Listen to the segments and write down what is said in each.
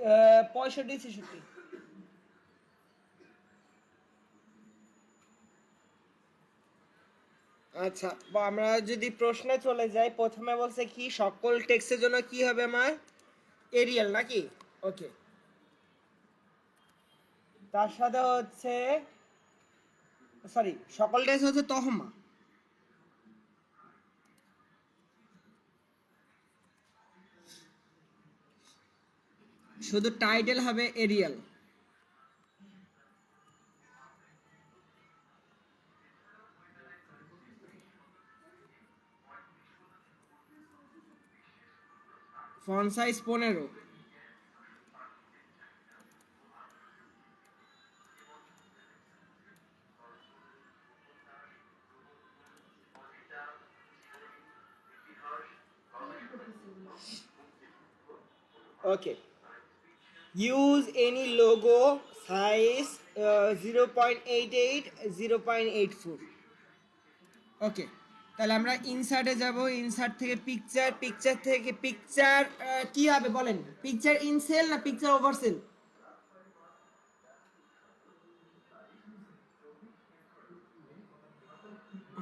65 66। আচ্ছা, আমরা যদি প্রশ্নে চলে যাই, প্রথমে বলছে কি সকল টেক্সটের জন্য কি হবে আমার এরিয়াল নাকি? ওকে, তার সাথে হচ্ছে সরি সকল টেক্সট হচ্ছে তহমা। শুধু টাইটেল হবে এরিয়াল। Font size 15। ওকে, ইউজ এনি লোগো সাইজ 0.88 0.84। ওকে, তাহলে আমরা ইনসার্টে যাব, ইনসার্ট থেকে পিকচার, পিকচার থেকে পিকচার কি হবে বলেন? পিকচার ইনসেল না পিকচার ওভারসেল?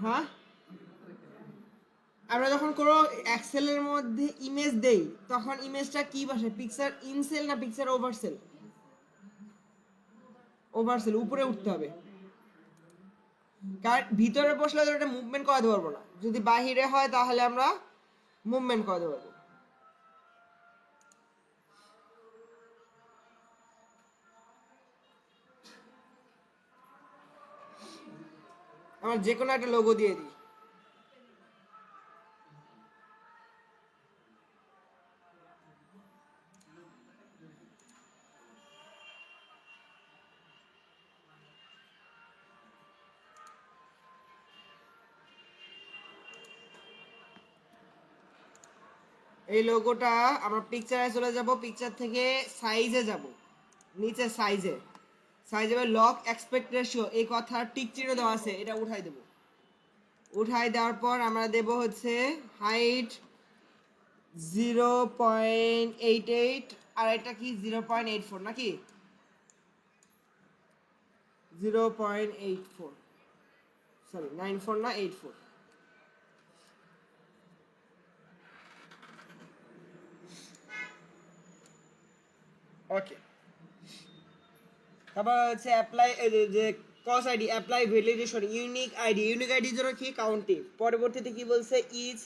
হ্যাঁ, আমরা যখন কোনো এক্সেলের মধ্যে ইমেজ দেই তখন ইমেজটা কি বসে? পিকচার ইনসেল না পিকচার ওভারসেল? ওভারসেল, উপরে উঠতে হবে। কারণ ভিতরে বসলে তো এটা মুভমেন্ট করাতে পারবো না, যদি বাহিরে হয় তাহলে আমরা মুভমেন্ট করাতে পারবো। আমার যে কোনো একটা লোগো দিয়ে দিই। এই লোগোটা আমরা পিকচারে চলে যাব, পিকচার থেকে সাইজে যাব, নিচে সাইজে, সাইজে লক এক্সপেক্ট রেশিও এই কথা টিক চিহ্ন দেওয়া আছে, এটা উঠাই দেব। উঠাই দেওয়ার পর আমরা দেব হচ্ছে হাইট 0.88 আর এটা কি 0.84 নাকি? 0.84, সরি 94 না 84। ওকে, তারপর হচ্ছে অ্যাপ্লাই যে কস ID apply validation unique ID, unique আইডির জন্য কি কাউন্টিভ। পরবর্তীতে কি বলছে? Is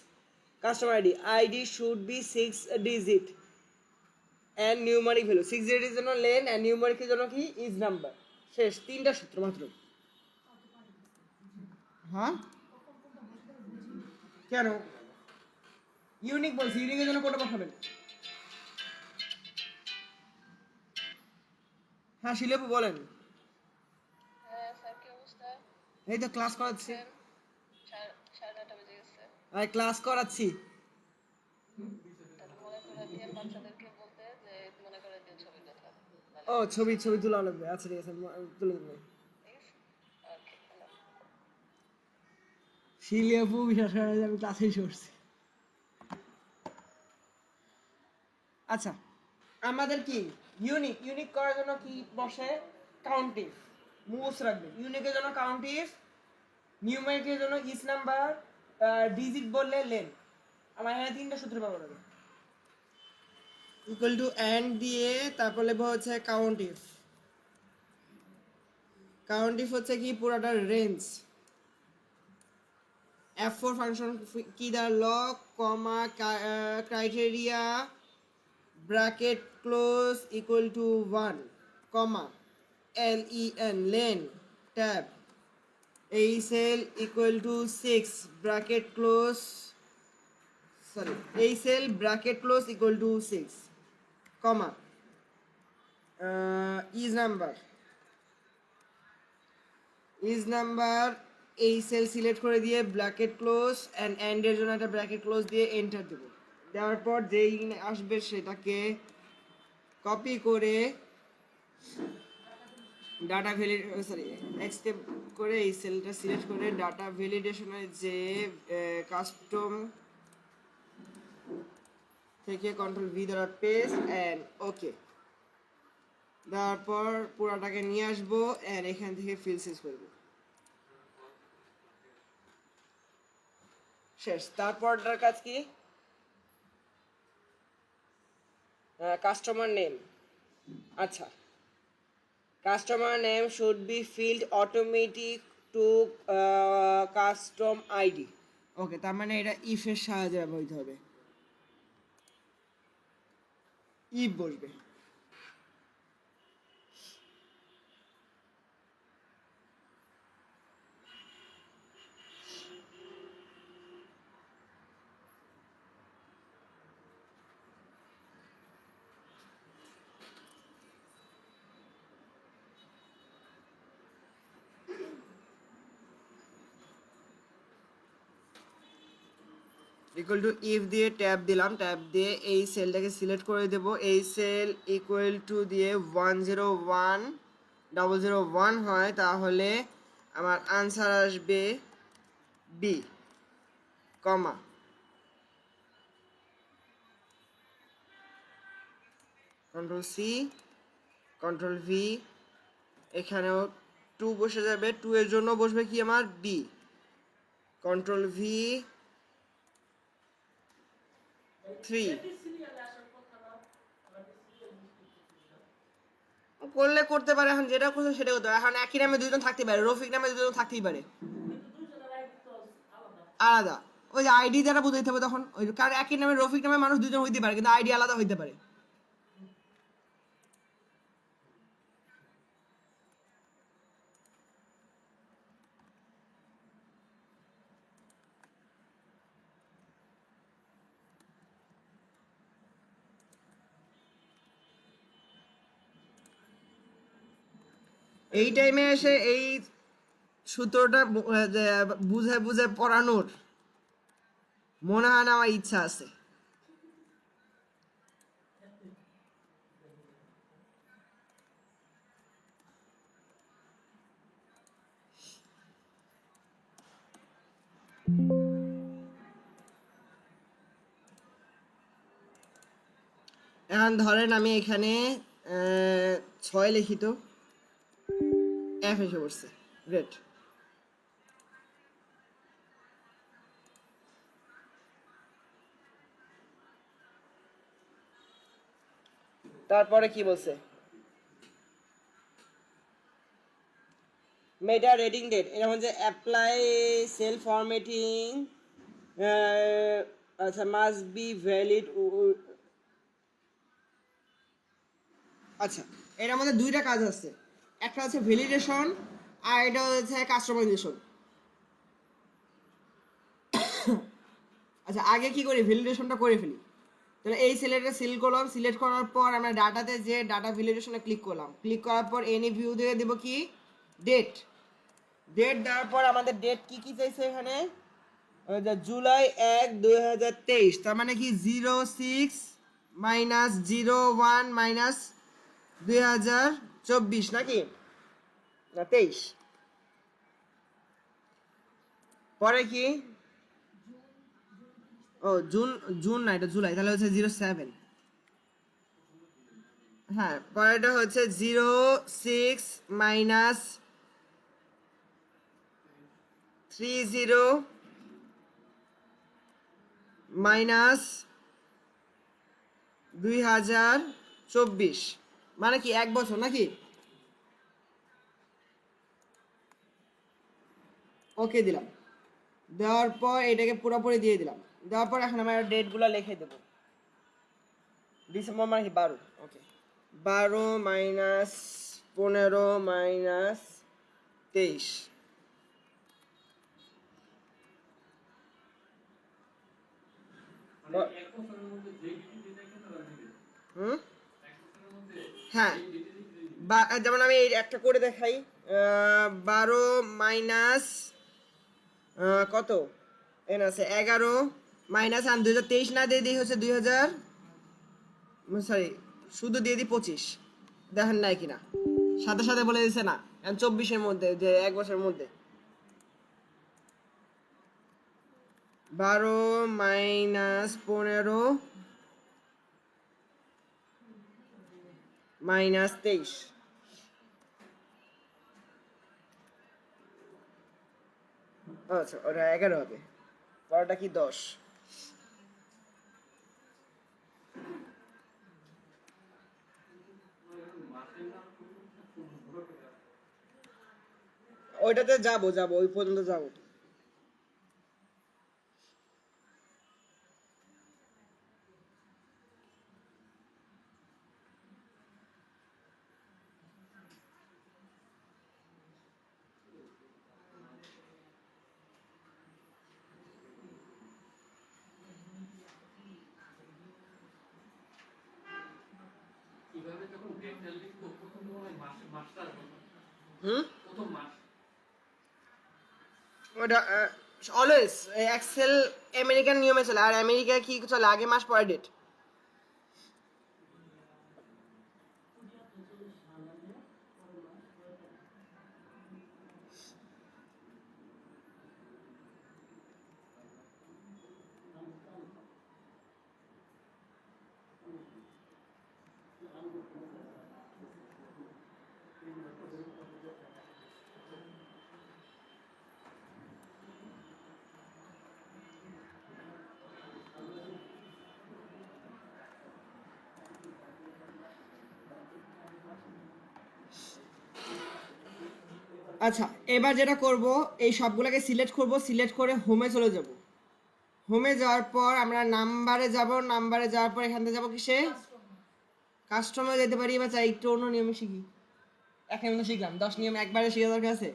customer ID, ID should be 6 digit and numeric value. 6 ডিজিটের জন্য লেন অ্যান্ড নিউমারিকের জন্য কি ইজ নাম্বার। শেষ, তিনটা সূত্র মাত্র। হ্যাঁ, কেন ইউনিক বলছি? ইউনিকের জন্য কোনটা পাঠাবেন? হ্যাঁ শিলেপু বলেন। এই তো ক্লাস করাচ্ছি। আরে ক্লাস করাচ্ছি। ও ছবি ছবি তোলা লাগবে, আচ্ছা ঠিক আছে তুলে দেবো। শিলিয়াপু বিশ্বাস করা যায় আমি ক্লাসেই সরছি। আচ্ছা, আমাদের কি ইউনিক, ইউনিক করার জন্য কি বসে? কাউন্টিভ। মুখস্থ রাখবে, ইউনিকের জন্য কাউন্টিভ, নিউমারিকের জন্য ইস নাম্বার, ডিজিট বললে লেন। আমার এখানে তিনটা সূত্র পাবো লাগে। ইকুয়াল টু অ্যান্ড দিয়ে তারপর লেখা হচ্ছে কাউন্টিভ। কাউন্টিভ হচ্ছে কি পুরোটা রেঞ্জ। F4 ফাংশন কি দ্বারা log comma criteria bracket close equal to 1 comma len len tab এই cell equal to 6 bracket close, sorry এই cell bracket close equal to 6 comma is number, is number এই সেল সিলেক্ট করে দিয়ে bracket close and এর জন্য একটা bracket close দিয়ে enter দেব। দেওয়ার পর যেই আসবে সেটাকে কপি করে ডাটা ভ্যালিড সরি এক্সটেপ করে এই সেলটা সিলেক্ট করে ডাটা ভ্যালিডেশনের যে কাস্টম থেকে কন্ট্রোল ভি দ্বারা পেস্ট অ্যান্ড ওকে। তারপর পুরাটাকে নিয়ে আসবো আর এখান থেকে ফিল শেষ করব, শেষ। তারপরটার কাজ কি? Customer name. আচ্ছা, customer name should be field automatic to custom ID. Okay, তার মানে এটা ইফের সাহায্যে ব্যবহৃত হবে, ইফ বসবে। ইকুয়াল টু ইফ দিয়ে ট্যাব দিলাম, ট্যাব দিয়ে এই সেলটাকে সিলেক্ট করে দেব, এই সেল ইকুয়াল টু দিয়ে 101,001 হয়, তাহলে আমার আনসার আসবে বি, কমা, কন্ট্রোল সি, কন্ট্রোল ভি, এখানেও 2 বসে যাবে, 2 এর জন্য বসবে কি আমার বি, কন্ট্রোল ভি 3 করলে করতে পারে, এখন যেটা করছে সেটা করতে পারে। এখন একই নামে দুজন থাকতে পারে, রফিক নামে দুজন থাকতেই পারে আলাদা, ওই যে আইডি দ্বারা বুঝাইতে হবে তখন, ওই কারণ একই নামে রফিক নামে মানুষ দুজন হইতে পারে কিন্তু আইডি আলাদা হইতে পারে। এই টাইমে এসে এই সূত্রটা বুঝে বুঝে পড়ানোর মনে হয় না আমার ইচ্ছা আছে। এখন ধরেন আমি এখানে 6 লিখিত এফ এসে পড়ছে, গ্রেট। তারপরে কি বলছে? মেটা রেডিং ডেট, এটা হচ্ছে অ্যাপ্লাই সেল ফরম্যাটিং, আচ্ছা, মাস্ট বি ভ্যালিড। আচ্ছা, এর মধ্যে দুইটা কাজ আছে, একটা হচ্ছে ভ্যালিডেশন আর এটা হচ্ছে কাস্টমাইজেশন। আচ্ছা, আগে কি করি, ভ্যালিডেশনটা করে ফেলি। তাহলে এই সিলেক্টটা সিলেক্ট করলাম, সিলেক্ট করার পর আমরা ডাটাতে যে ডাটা ভ্যালিডেশনে ক্লিক করলাম, ক্লিক করার পর এনি ভিউ দিয়ে দেবো কি ডেট, ডেট দেওয়ার পর আমাদের ডেট কি কি চাইছে এখানে, জুলাই 1, 2023, তার মানে কি 06-01-2024 নাকি না 23, পরে কি, ও জুন, জুন না এটা জুলাই, তাহলে হচ্ছে 07, হ্যাঁ পরেরটা হচ্ছে 06-30-2024, মানে কি 1 বছর নাকি। ওকে দিলাম, দেওয়ার পর এটাকে পুরোপুরি দিয়ে দিলাম, দেওয়ার পর এখন আমরা ডেটগুলো লিখে দেবো। ডিসেম্বর মানে কি 12, ওকে, 12 - 15 - 23, হুম, হ্যাঁ, যেমন আমি এই একটা করে দেখাই, 12 মাইনাস কত, এন আছে 11 মাইনাস, আমি 2023 না দিয়ে দিই হচ্ছে 2000, সরি শুধু দিয়ে দিই 25, দেখেন নাই কিনা, সাথে সাথে বলে দিচ্ছে না, 24-এর মধ্যে, যে 1 বছরের মধ্যে। 12 - 15 -23। আচ্ছা ওটা 11 হবে, পরেরটা কি 10? ওইটাতে যাবো যাবো, ওই পর্যন্ত যাবো। হুম, ওটা অলওয়েজ এক্সেল আমেরিকান নিয়মে চলে, আর আমেরিকা কি চলে, আগে মাস পরে ডেট। আচ্ছা এবার যেটা করব, এই সবগুলোকে সিলেক্ট করব, সিলেক্ট করে হোমে চলে যাব। হোমে যাওয়ার পর আমরা নাম্বারে যাব, নাম্বারে যাওয়ার পর এখান থেকে যাবো কিসে, কাস্টমার যেতে পারি, বা চাই একটু অন্য নিয়মে শিখি। এখন তো শিখলাম 10 নিয়ম, একবারে শিখা দরকার আছে।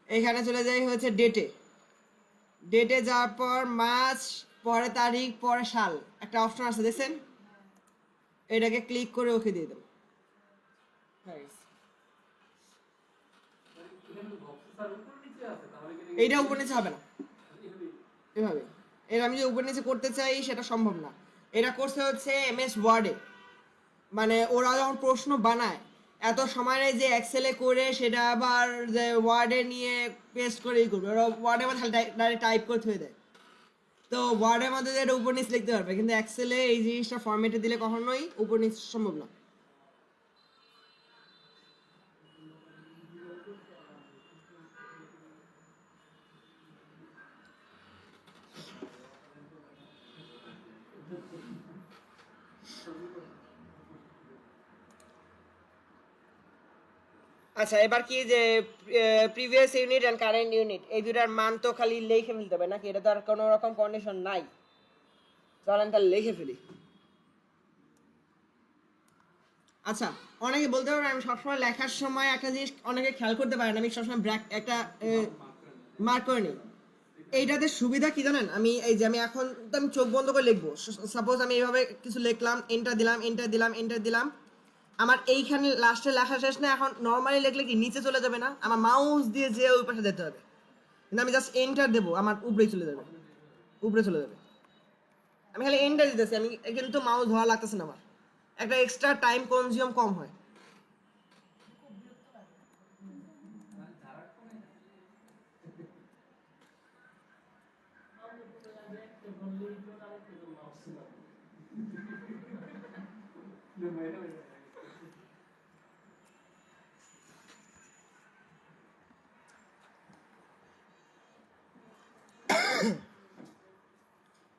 এখানে চলে যাই হচ্ছে ডেটে, ডেটে যাওয়ার পর মাস, পরে তারিখ, পরে সাল, একটা অপশন আছে দেখছেন, এটাকে ক্লিক করে ওকে দিয়ে দেবো। এইটা উপর নিচে হবে না, এভাবে। এর আমি যে উপর নিচে করতে চাই সেটা সম্ভব না। এটা করছে হচ্ছে এমএস ওয়ার্ডে, মানে ওরা যখন প্রশ্ন বানায় এত সময় নেই যে এক্সেলে করে সেটা আবার যে ওয়ার্ডে নিয়ে পেস্ট করেই করবে, ওরা ওয়ার্ডের মধ্যে ডাইরেক্ট টাইপ করে থয়ে দেয়। তো ওয়ার্ডের মধ্যে এটা উপর নিচ লিখতে পারবে, কিন্তু এক্সেলে এই জিনিসটা ফরম্যাটে দিলে কখনোই উপর নিচ সম্ভব না। আচ্ছা এবার কি যে previous unit and current unit এই দুটার মান তো খালি লিখে ফেলতে হবে নাকি, এটা তো আর কোনো রকম কন্ডিশন নাই? চলেন তাহলে লিখে ফেলি। আচ্ছা অনেকে বলতে পারবে আমি সবসময় লেখার সময় একটা জিনিস অনেকে খেয়াল করতে পারে না, আমি সবসময় ব্র্যাক একটা মার্ক করে নিই। এইটাতে সুবিধা কি জানেন, আমি এই যে আমি এখন তো আমি চোখ বন্ধ করে লিখবো, সাপোজ আমি এইভাবে কিছু লিখলাম, এন্টার দিলাম, এন্টার দিলাম, এন্টার দিলাম, আমার এইখানে লাস্টে লেখা শেষ না, এখন নর্মালি লিখলে কি নিচে চলে যাবে না, আমার মাউস দিয়ে যে ওই পাশে যেতে হবে, কিন্তু আমি জাস্ট এন্টার দেবো আমার উপরেই চলে যাবে, উপরে চলে যাবে। আমি খালি এন্টার দিতেছি, আমি কিন্তু মাউস ধরা লাগতেছে না, আমার একটা এক্সট্রা টাইম কনজিউম কম হয়।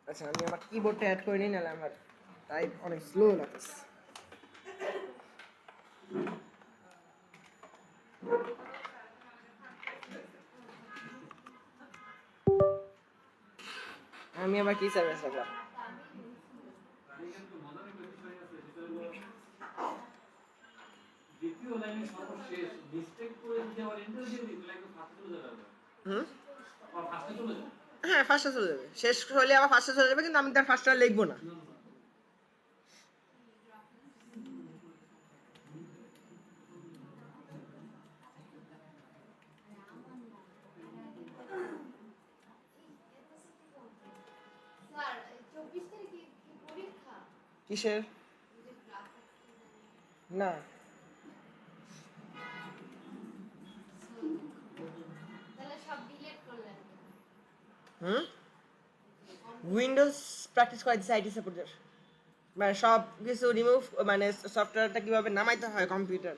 আচ্ছা আমি আমার কিবোর্ডটা অ্যাড করে নিই, নাহলে আমার টাইপ অনেক স্লো লাগছে। আমি আবার কি সার্ভিস রাখলাম, হুম হ্যাঁ ফার্স্টে চলে যাবে, শেষ হলে আবার ফার্স্টে চলে যাবে, কিন্তু আমি তার ফার্স্টটা লিখবো না। কিসের? না হুম উইন্ডোজ প্র্যাকটিস করা দিচ্ছে আইটি সাপোর্টার। মানে সব কিছু রিমুভ, মানে সফটওয়্যারটা কিভাবে নামাইতে হয় কম্পিউটার,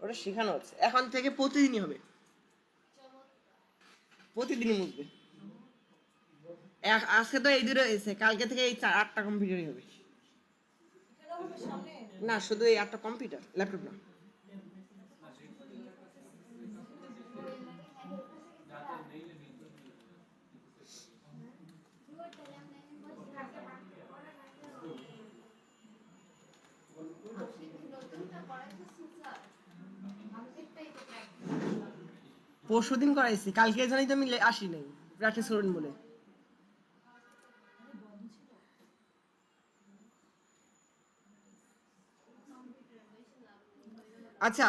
ওটা শেখানো হচ্ছে। এখন থেকে প্রতিদিনই হবে, প্রতিদিনই মুছবে। আজকে তো এই দুটো এসে, কালকে থেকে এই 8টা কম্পিউটারই হবে। না, শুধু এই 8টা কম্পিউটার, ল্যাপটপ না। পরশুদিন করাইছি, কালকে জানি তো আমি আসি নাই, প্র্যাকটিস করবেন বলে। আচ্ছা,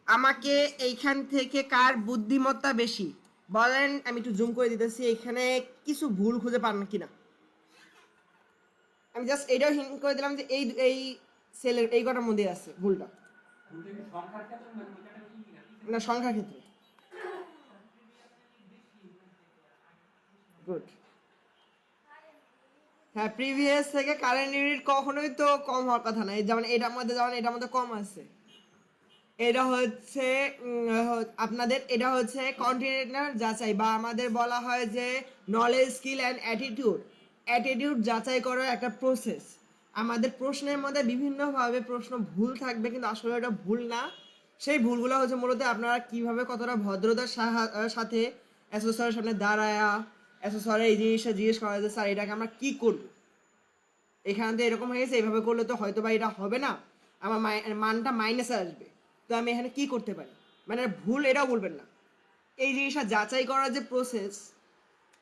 আমাকে এইখান থেকে কার বুদ্ধিমত্তা বেশি বলেন। আমি একটু জুম করে দিতেছি, এখানে কিছু ভুল খুঁজে পান কিনা। আমি জাস্ট এটাও হিন্ট করে দিলাম যে এই এই সেলের এই কটার মধ্যে আছে ভুলটা। না, সংখ্যার ক্ষেত্রে। গুড। হ্যাঁ, প্রিভিয়াস থেকে কারেন্ট ইউনিট কখনোই তো কম হওয়ার কথা না। যেমন এটার মধ্যে কম আছে। এটা হচ্ছে আপনাদের এটা হচ্ছে কন্টিনেন্টাল যাচাই, বা আমাদের বলা হয় যে নলেজ, স্কিল অ্যান্ড অ্যাটিটিউড যাচাই করার একটা প্রসেস। আমাদের প্রশ্নের মধ্যে বিভিন্নভাবে প্রশ্ন ভুল থাকবে, কিন্তু আসলে এটা ভুল না। সেই ভুলগুলো হচ্ছে মূলত আপনারা কিভাবে কতটা ভদ্রতার সাথে অ্যাসোসিয়েশনের সামনে দাঁড়ায়া অ্যাসোসিয়েশনে এই জিনিসটা জিজ্ঞেস করা যে স্যার এটাকে আমরা কি করব, এখানে তো এরকম হয়ে গেছে, এইভাবে করলে তো হয়তো বা এটা হবে না, আমার মানটা মাইনাসে আসবে, তো আমি এখানে কি করতে পারি, মানে ভুল এটাও বলবেন না। এই জিনিসটা যাচাই করার যে প্রসেস,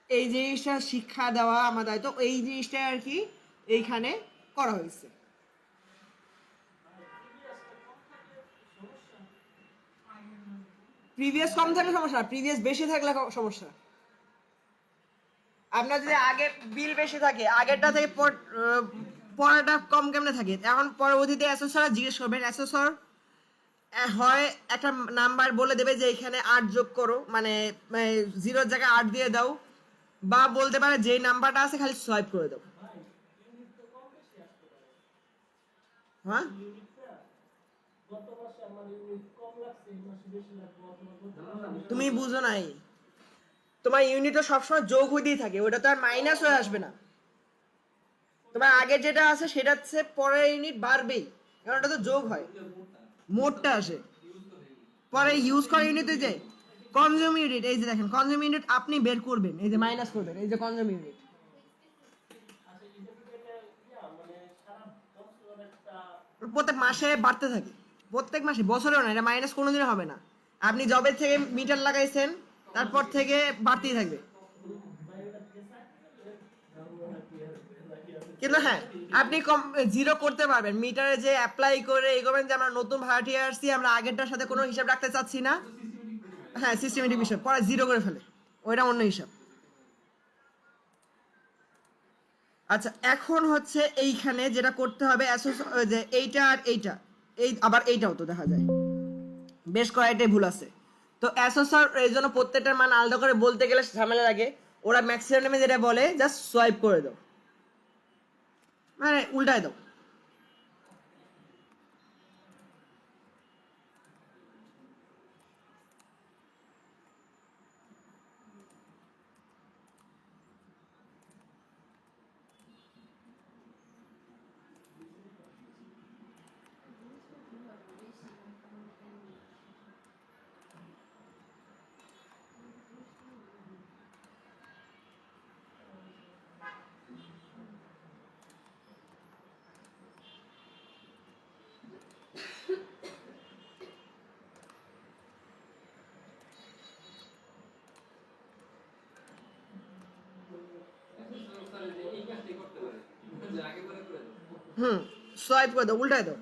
এই জিনিসটা শিক্ষা দেওয়া আমার দায়িত্ব, এই জিনিসটা আর কি এইখানে করা হয়েছে। প্রিভিয়াস কম থাকলে সমস্যা, প্রিভিয়াস বেশি থাকলে সমস্যা। আপনার যদি আগে বিল বেশি থাকে, আগেরটা থেকে পড়াটা কম কেমনে থাকে, এখন পরবর্তীতে অ্যাসেসর জিজ্ঞেস করবেন, অ্যাসেসর হয় একটা নাম্বার বলে দেবে যে এখানে 8 যোগ করো, মানে 0-র জায়গায় 8 দিয়ে দাও, বা বলতে পারে যে নাম্বারটা আছে খালি সোয়াইপ করে দাও। হ্যাঁ, তুমি বুঝো নাই, তোমার ইউনিটও সবসময় যোগ হইতেই থাকে, ওটা তো আর মাইনাস হয়ে আসবে না। তোমার আগে যেটা আছে সেটা হচ্ছে পরের ইউনিট বাড়বেই, কারণ ওটা তো যোগ হয়, মোটটা আসে। পরে ইউজ করা ইউনিটে যে কনজিউম ইউনিট, এই যে দেখেন কনজিউম ইউনিট আপনি বের করবেন, এই যে মাইনাস করবেন, এই যে কনজিউম ইউনিট প্রত্যেক মাসে বাড়তে থাকে, প্রত্যেক মাসে, বছরেও না, এটা মাইনাস কোনোদিনও হবে না। আপনি জবের থেকে মিটার লাগাইছেন, তারপর থেকে বাড়তেই থাকবে। কিন্তু হ্যাঁ, আপনি কম জিরো করতে পারবেন, মিটারে যে অ্যাপ্লাই করে এই করবেন যে আমরা নতুন ভাড়াটিয়া আসছি, আমরা আগেরটার সাথে কোনো হিসাব রাখতে চাচ্ছি না। হ্যাঁ, সিস্টেমেটিক হিসাব পরে জিরো করে ফেলে, ওইটা অন্য হিসাব। আচ্ছা, এখন হচ্ছে এইখানে যেটা করতে হবে যে এইটা আর এইটা, এই আবার এইটাও তো দেখা যায় বেশ কয়েকটাই ভুল আছে। তো অ্যাসোসার এই জন্য প্রত্যেকটার মান আলাদা করে বলতে গেলে ঝামেলা লাগে, ওরা ম্যাক্সিমামে যেটা বলে জাস্ট সোয়াইপ করে দাও, মানে উল্টায় দাও। হুম, সোয়াইপ করে দাও, উল্টায় দাও,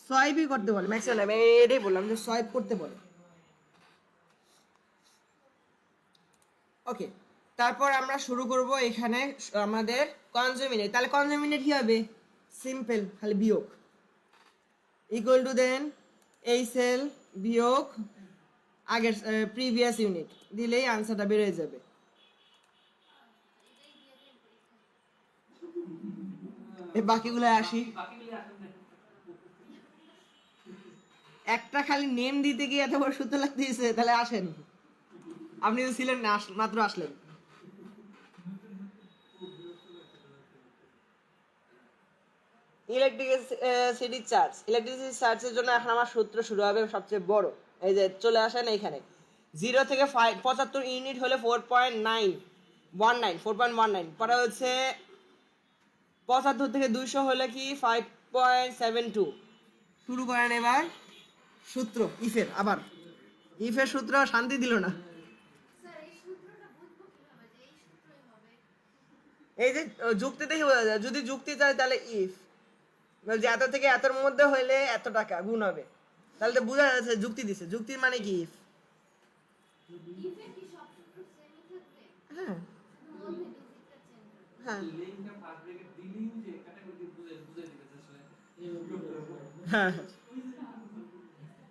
সোয়াইপই করতে বলে ম্যাক্সিমাম, আমি এটাই বললাম যে সোয়াইপ করতে বলে। ওকে, তারপর আমরা শুরু করব এখানে আমাদের কনজিউমিনেট। তাহলে কনজিউমিনেট কি হবে, সিম্পল, খালি বিয়োগ, ইকুয়াল টু দেন এই সেল বিয়োগ আগের প্রিভিয়াস ইউনিট দিলেই আনসারটা বের হয়ে যাবে। এই বাকিগুলো আসি। একটা খালি নেম দিতে গিয়ে এত বড় সূত্র লাগতে দিয়েছে, তাহলে আসেন। আপনি তো ছিলেন না, মাত্র আসলেন। ইলেকট্রিসিটি চার্জ, ইলেকট্রিসিটি চার্জের জন্য এখন আমার সূত্র শুরু হবে সবচেয়ে বড়। এই যে চলে আসেন এইখানে, 0 থেকে 75 ইউনিট হলে 4.919, 4.19 পরে হচ্ছে 75 থেকে 200 হলে কি 5.72। শুরু করেন এবার সূত্র ইফের। আবার ইফের সূত্র শান্তি দিল না। এই যে যুক্তি দেখে বোঝা যায়, যদি যুক্তি চাই তাহলে ইফ, যে এত থেকে এতর মধ্যে হইলে এত টাকা গুণ হবে, তাহলে তো বোঝা যাচ্ছে যুক্তি দিছে। যুক্তির মানে কি ইফ। হ্যাঁ হ্যাঁ হ্যাঁ,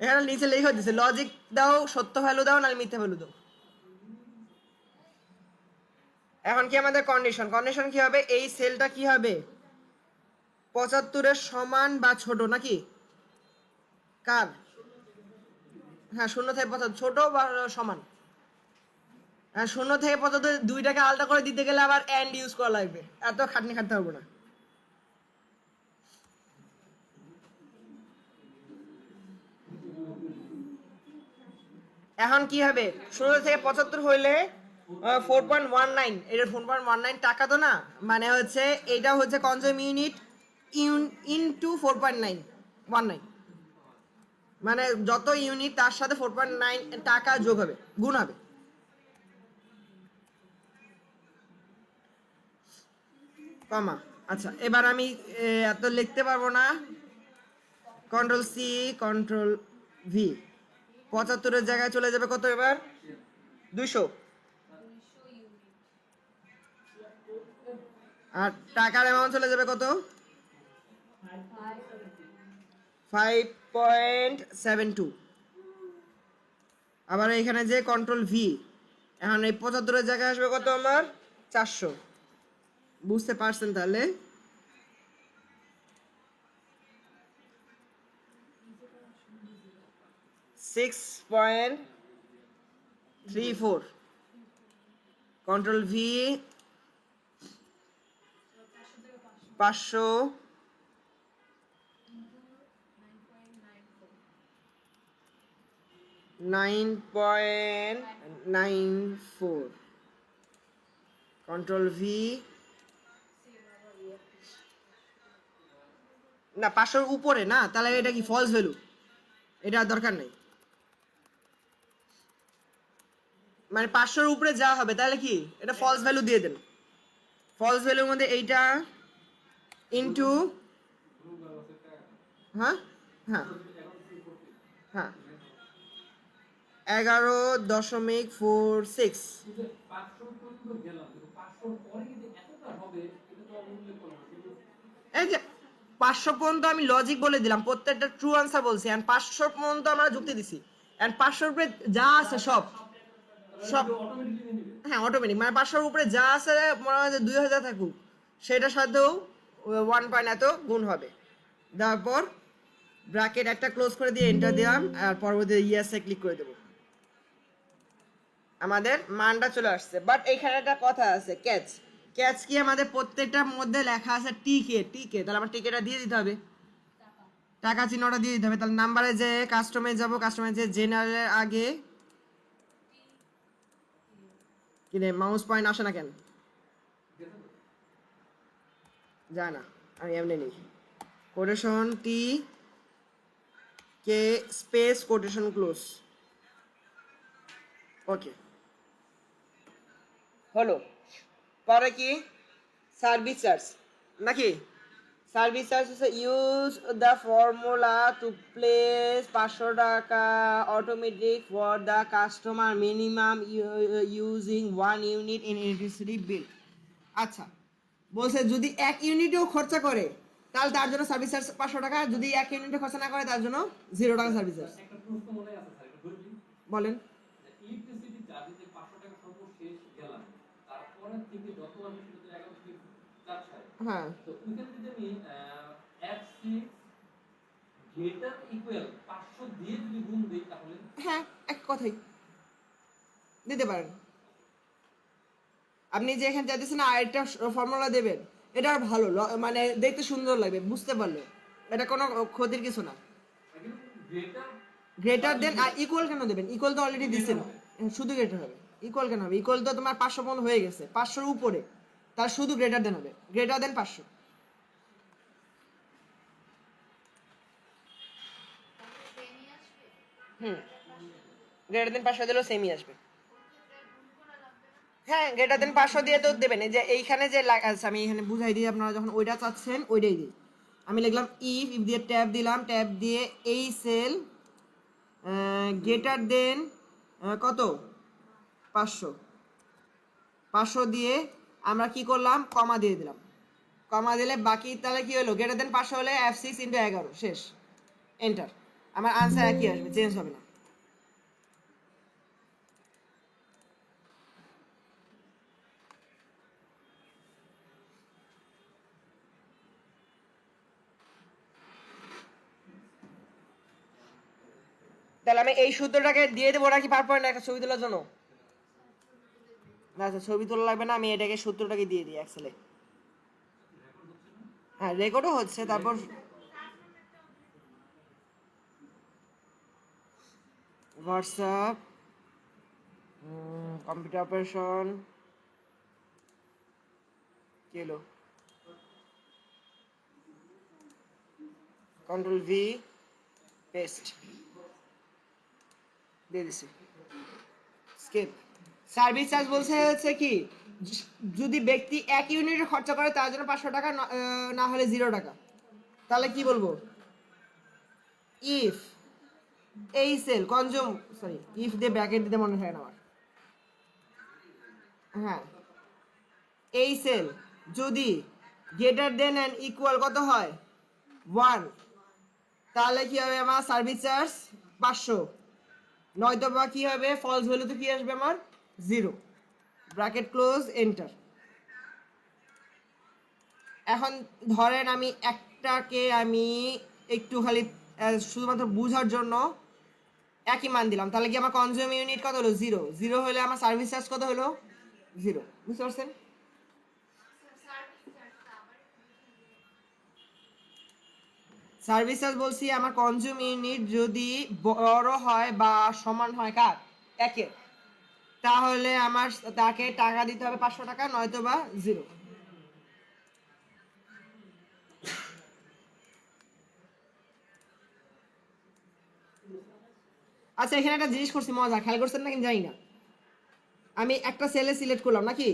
এখানে নিচে লেখা দিছে লজিক দাও, সত্য ভ্যালু দাও না মিথ্যা ভ্যালু দাও। এখন কি আমাদের কন্ডিশন, কন্ডিশন কি হবে, এই সেলটা কি হবে 75-এর সমান বা ছোট নাকি কার? হ্যাঁ 0 থেকে 75 ছোট বা সমান। আর 0 থেকে 75 দুইটাকে আলাদা করে দিতে গেলে আবার এন্ড ইউজ করা লাগবে, এত খাটনি খাটতে হবে না। এখন কি হবে 0 থেকে 75 হইলে 4.19, এটা 4.19 টাকা তো না, মানে হচ্ছে এটা হচ্ছে কনজিউম ইউনিট ইনটু 4.919, মানে যত ইউনিট তার সাথে 4.9 টাকা যোগ হবে, গুণ হবে। কমা, আচ্ছা এবার আমি এত লিখতে পারবো না, কন্ট্রোল সি কন্ট্রোল ভি, 75-এর জায়গায় চলে যাবে কত এবার 200, আর টাকার অ্যামাউন্ট চলে যাবে কত 5.72। আবার এখানে যে কন্ট্রোল ভি, এখন এই 75-এর জায়গায় আসবে কত আমার 400, বুঝতে পারছেন তাহলে? $6.34, কন্ট্রোল ভি 500 9.94, কন্ট্রোল ভি না 500-র উপরে না, তাহলে এটা কি ফলস ভ্যালু, এটা দরকার নেই। মানে 500-র উপরে যা হবে তাহলে কি এটা ফলস ভ্যালু দিয়ে দেন। ফলস ভ্যালুর মধ্যে এইটা ইনটু, হ্যাঁ হ্যাঁ হ্যাঁ 11.46। এই যে 500 পর্যন্ত আমি লজিক বলে দিলাম, প্রত্যেকটা ট্রু আনসার বলছি, এন্ড 500 পর্যন্ত আমরা যুক্তি দিছি, এন্ড 500-র উপরে যা আছে সব সব হ্যাঁ অটোমেটিক, মানে 500-র উপরে যা আছে মনে হয় যে 2000 থাকুক সেটার সাথেও 1 পয়েন্ট এত গুণ হবে। তারপর ব্র্যাকেট একটা ক্লোজ করে দিয়ে এন্টার দিলাম, আর পরবর্তী ইয়েসে ক্লিক করে দেবো, আমাদের মানটা চলে আসছে। বাট এইখানে একটা কথা আছে, ক্যাচ। ক্যাচ কি, আমাদের প্রত্যেকটার মধ্যে লেখা আছে টিকে, টিকে, তাহলে আমার টিকেটা দিয়ে দিতে হবে, টাকা চিহ্নটা দিয়ে দিতে হবে। তাহলে নাম্বারে যে কাস্টমে যাব, কাস্টমে যে জেনারেলের আগে কি রে মাউস পয়েন্ট আসে না কেন, যায় না, আমি এমনি নিই কোটেশন টি কে স্পেস কোটেশন ক্লোজ, ওকে হলো। পরে কি সার্ভিস চার্জ নাকি, সার্ভিস চার্জ হচ্ছে use the formula to place 500 টাকা automatic for the customer minimum using 1 unit in electricity bill. আচ্ছা বলছে যদি 1 ইউনিটও খরচা করে তাহলে তার জন্য সার্ভিস চার্জ 500 টাকা, যদি 1 ইউনিটও খরচা না করে তার জন্য 0 টাকা সার্ভিস চার্জ। বলেন ইলেকট্রিসিটি চার্জে যে 500 টাকা সর্বশেষ গেলাম, তারপরে থেকে যত আমি সেটা 11 থেকে চার্জ হয়, হ্যাঁ তো ওইখানে যদি আমি F6 গ্রেটার ইকুয়াল 500 দিয়ে যদি গুণ দেই তাহলে হ্যাঁ এক কথাই দিতে পারেন। আপনি যে এখানে চাইতেছেন আরেকটা ফর্মুলা দেবেন, এটা আর ভালো মানে দেখতে সুন্দর লাগবে, বুঝতে পারলে এটা কোনো ক্ষতির কিছু না। গ্রেটার গ্রেটার দেন আর ইকুয়াল কেন দেবেন? ইকুয়াল তো অলরেডি দিচ্ছেন, শুধু গ্রেটার হবে। ইকুয়াল কেন হবে? ইকুয়াল তো তোমার 500 পর্যন্ত হয়ে গেছে, 500-র উপরে, তার শুধু গ্রেটার দেন হবে, গ্রেটার দেন 500। হুম, গ্রেটার দেন 500 দিলেও সেমই আসবে। হ্যাঁ, গ্রেটার দেন 500 দিয়ে তো দেবেন। এই যে এইখানে যে আচ্ছা আমি এখানে বুঝাই দিই, আপনারা যখন ওইটা চাচ্ছেন ওইটাই দিই। আমি লিখলাম ইফ দিয়ে ট্যাব দিলাম, ট্যাব দিয়ে এই সেল গ্রেটার দেন কত 500, 500 দিয়ে আমরা কি করলাম, কমা দিয়ে দিলাম। কমা দিলে বাকি তাহলে কি হলো, গ্রেটার দেন 500 হলে F6 × 11 শেষ, এন্টার। আমার আনসার একই আসবে, চেঞ্জ হবে না। তাহলে আমি এই সূত্রটাকে দিয়ে দেবো নাকি পাওয়ার একটা ছবি তোলার জন্য? না আচ্ছা, ছবি তোলা লাগবে না, আমি এটাকে সূত্রটাকে দিয়ে দিই এক্সেলে। হ্যাঁ রেকর্ডও হচ্ছে। তারপর হোয়াটসঅ্যাপ, কম্পিউটার অপারেশন কি হলো, কন্ট্রোল ভি, পেস্ট দিয়ে দিছি, স্কেপ। সার্ভিস চার্জ বলছে হচ্ছে কি, যদি ব্যক্তি 1 ইউনিটের খরচা করে তার জন্য 500 টাকা, না হলে 0 টাকা। তাহলে কি বলবো, ইফ এই সেল কনজিউম, সরি ইফ দিয়ে ব্র্যাকেট দিতে মনে হয় না আমার। হ্যাঁ, এই সেল যদি গ্রেটার দেন অ্যান্ড ইকুয়াল কত হয় 1, তাহলে কি হবে আমার সার্ভিস চার্জ 500, নয়তো বা কি হবে ফলস ভ্যালু তো কি আসবে আমার 0, ব্র্যাকেট ক্লোজ, এন্টার। এখন ধরেন আমি একটাকে আমি একটু খালি শুধুমাত্র বোঝার জন্য একই মান দিলাম, তাহলে কি আমার কনজিউম ইউনিট কত হলো 0, 0 হলে আমার সার্ভিস চার্জ কত হলো 0, বুঝতে পারছেন? সার্ভিস চার্জ বলছি আমার কনজিউম ইউনিট যদি বড় হয় বা সমান হয় কার একের, তাহলে আমার তাকে টাকা দিতে হবে 500 টাকা, নয়তো বা 0। আচ্ছা এখানে একটা জিনিস করছি মজা, খেয়াল করছেন না কিন্তু জানি না। আমি একটা সেলে সিলেক্ট করলাম নাকি,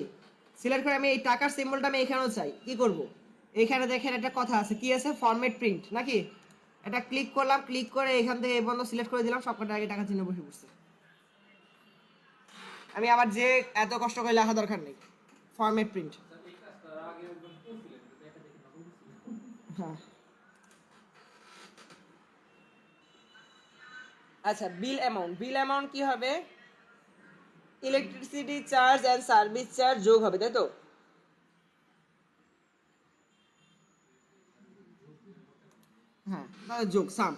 সিলেক্ট করে আমি এই টাকার সিম্বলটা আমি এখানেও চাই, কি করব, এখানে দেখেন একটা কথা আছে, কি আছে, ফরম্যাট প্রিন্ট নাকি, এটা ক্লিক করলাম, ক্লিক করে এখান থেকে এই বন্ধ সিলেক্ট করে দিলাম, সবকটা আগে টাকা চিহ্ন বসে পড়ছে। আমি আবার যে এত কষ্ট করে লেখা দরকার নেই, ফরম্যাট প্রিন্ট। এই কাজটা আগে একবার করছিলেন দেখা দেখি না করছিলেন হ্যাঁ আচ্ছা, বিল অ্যামাউন্ট, বিল অ্যামাউন্ট কি হবে, electricity charge and service charge যোগ হবে, তাই তো? হ্যাঁ তাহলে যোগ সাম।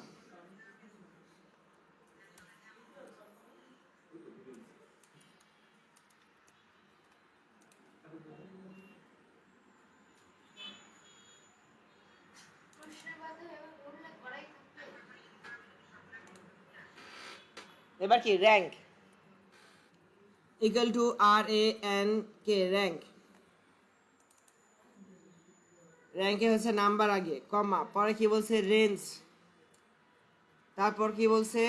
এবার কি rank equal to RANK, rank, র্যাঙ্কে হচ্ছে নাম্বার আগে, কমা, পরে কি বলছে রেঞ্জ, তারপর কি বলছে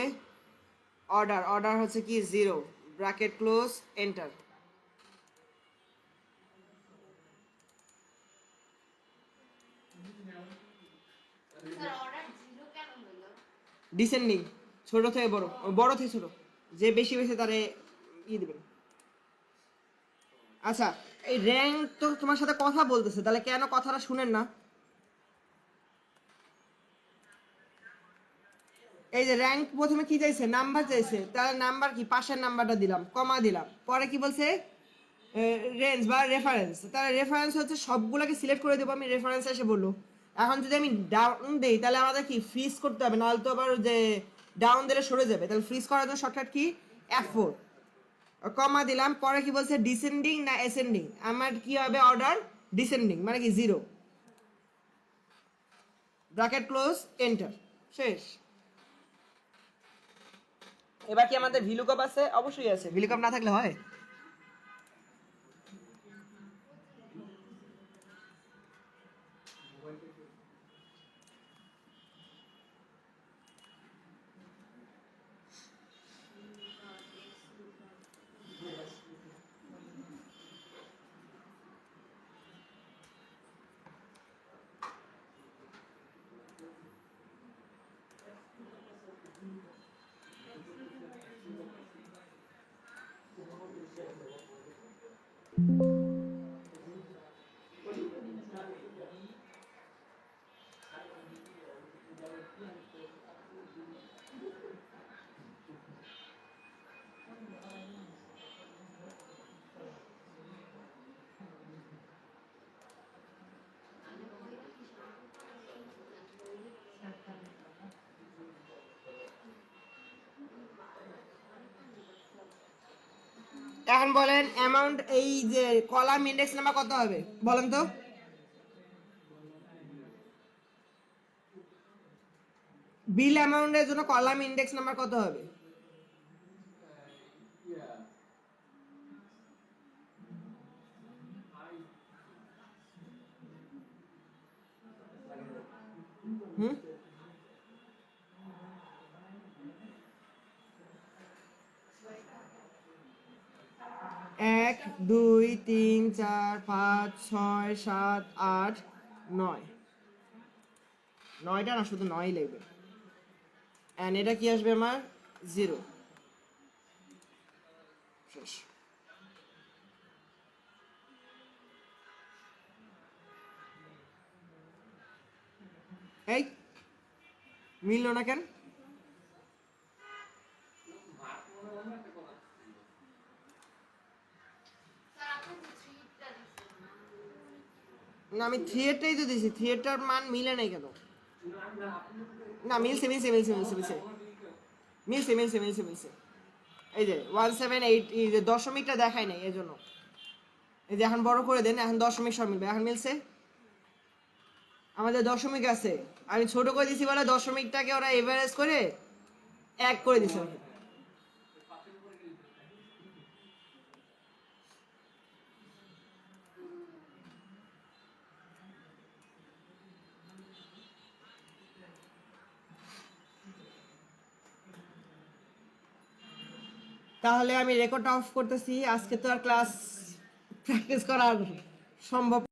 অর্ডার, অর্ডার হচ্ছে কি 0, ব্র্যাকেট ক্লোজ, এন্টার। ডিসেন্ডিং, ছোট থেকে বড়, বড় থেকে ছোট, যে বেশি বেশি তারে দিবেন। আচ্ছা এই র্যাঙ্ক তো তোমার সাথে কথা বলতেছে, তাহলে কেন কথাটা শুনেন না? এই যে র্যাঙ্ক প্রথমে কি চাইছে, নাম্বার চাইছে, তাহলে নাম্বার কি পাশের নাম্বারটা দিলাম, কমা দিলাম, পরে কি বলছে রেঞ্জ বা রেফারেন্স, তাহলে রেফারেন্স হচ্ছে সবগুলোকে সিলেক্ট করে দেবো আমি, রেফারেন্স এসে বললো। এখন যদি আমি ডাউন দেই তাহলে আমাদের কি ফ্রিজ করতে হবে, নাহলে তো আবার যে ডাউন দিলে সরে যাবে, তাহলে ফ্রিজ করার জন্য শর্টকাট কি F4, কমা দিলাম। পরে কি বলছে ডিসেন্ডিং না অ্যাসেন্ডিং, আমার কি হবে অর্ডার ডিসেন্ডিং, মানে কি 0, ব্র্যাকেট ক্লোজ, এন্টার, শেষ। এবার কি আমাদের ভিলুকআপ আছে? অবশ্যই আছে, ভিলুকআপ না থাকলে হয়? এখন বলেন অ্যামাউন্ট, এই যে কলাম ইন্ডেক্স নাম্বার কত হবে বলেন তো? বিল অ্যামাউন্টের জন্য কলাম ইন্ডেক্স নাম্বার কত হবে? হুম, 1 2 3 4 5 6 7 8 9, 9টা না, শুধু 9 লিখবে। এন্ড এটা কি আসবে আমার 0, শেষ। এই মিললো না কেন? না আমি থিয়েটারই তো দিয়েছি, থিয়েটার মান মিলে নাই কেন? না মিলছে মিলছে মিলছে মিলছে মিলছে মিলছে মিলছে মিলছে মিলছে এই যে 178, এই যে দশমিকটা দেখায় নাই এই জন্য। এই যে এখন বড় করে দেন, এখন দশমিক সব মিলবে, এখন মিলছে। আমাদের দশমিক আছে, আমি ছোট করে দিছি বলে দশমিকটাকে ওরা এভারেজ করে 1 করে দিছে। তাহলে আমি রেকর্ড অফ করতেছি, আজকে তো আর ক্লাস প্র্যাকটিস করা সম্ভব